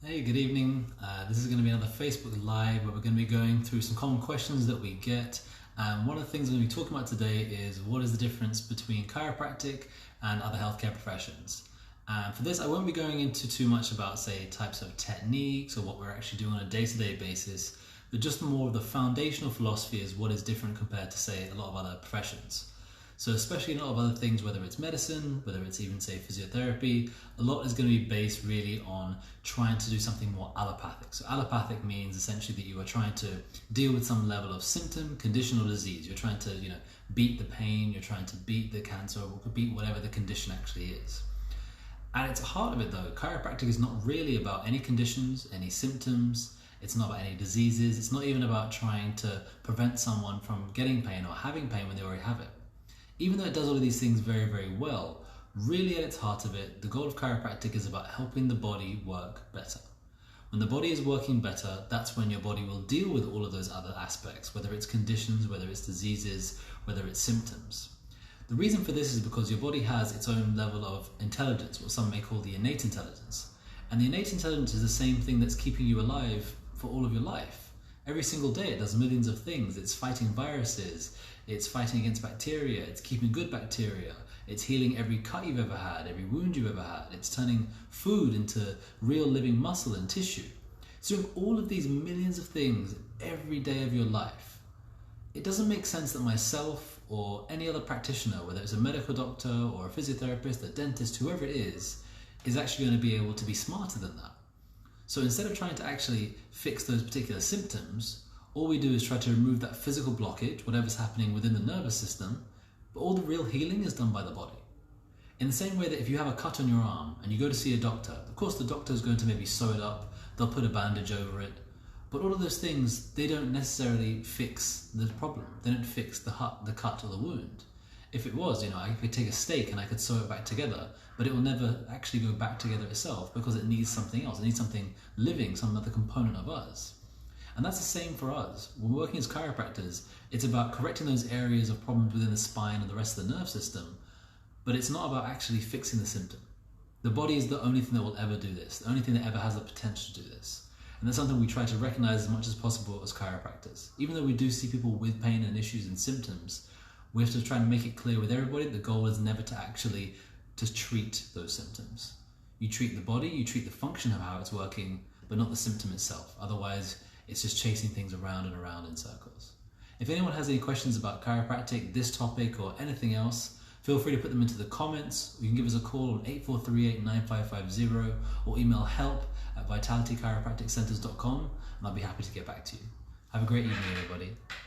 Hey, good evening. This is going to be another Facebook Live where we're going to be going through some common questions that we get. And one of the things we're going to be talking about today is what is the difference between chiropractic and other healthcare professions. And for this, I won't be going into too much about, say, types of techniques or what we're actually doing on a day-to-day basis, but just more of the foundational philosophy is what is different compared to, say, a lot of other professions. So especially in a lot of other things, whether it's medicine, whether it's even, say, physiotherapy, a lot is going to be based really on trying to do something more allopathic. So allopathic means essentially that you are trying to deal with some level of symptom, condition, or disease. You're trying to, beat the pain, you're trying to beat the cancer, or beat whatever the condition actually is. At its heart of it though, chiropractic is not really about any conditions, any symptoms, it's not about any diseases, it's not even about trying to prevent someone from getting pain or having pain when they already have it. Even though it does all of these things very, very well, really at its heart of it, the goal of chiropractic is about helping the body work better. When the body is working better, that's when your body will deal with all of those other aspects, whether it's conditions, whether it's diseases, whether it's symptoms. The reason for this is because your body has its own level of intelligence, what some may call the innate intelligence. And the innate intelligence is the same thing that's keeping you alive for all of your life. Every single day it does millions of things. It's fighting viruses, it's fighting against bacteria, it's keeping good bacteria, it's healing every cut you've ever had, every wound you've ever had, it's turning food into real living muscle and tissue. It's doing all of these millions of things every day of your life. It doesn't make sense that myself or any other practitioner, whether it's a medical doctor or a physiotherapist, a dentist, whoever it is actually going to be able to be smarter than that. So instead of trying to actually fix those particular symptoms, all we do is try to remove that physical blockage, whatever's happening within the nervous system, but all the real healing is done by the body. In the same way that if you have a cut on your arm and you go to see a doctor, of course the doctor is going to maybe sew it up, they'll put a bandage over it, but all of those things, they don't necessarily fix the problem. They don't fix the cut or the wound. If it was, I could take a steak and I could sew it back together, but it will never actually go back together itself because it needs something else. It needs something living, some other component of us. And that's the same for us. When we're working as chiropractors, it's about correcting those areas of problems within the spine and the rest of the nerve system, but it's not about actually fixing the symptom. The body is the only thing that will ever do this, the only thing that ever has the potential to do this. And that's something we try to recognize as much as possible as chiropractors. Even though we do see people with pain and issues and symptoms, we have to try and make it clear with everybody that the goal is never to actually just treat those symptoms. You treat the body, you treat the function of how it's working, but not the symptom itself. Otherwise, it's just chasing things around and around in circles. If anyone has any questions about chiropractic, this topic, or anything else, feel free to put them into the comments. You can give us a call on 8438-9550 or email help@vitalitychiropracticcentres.com and I'll be happy to get back to you. Have a great evening, everybody.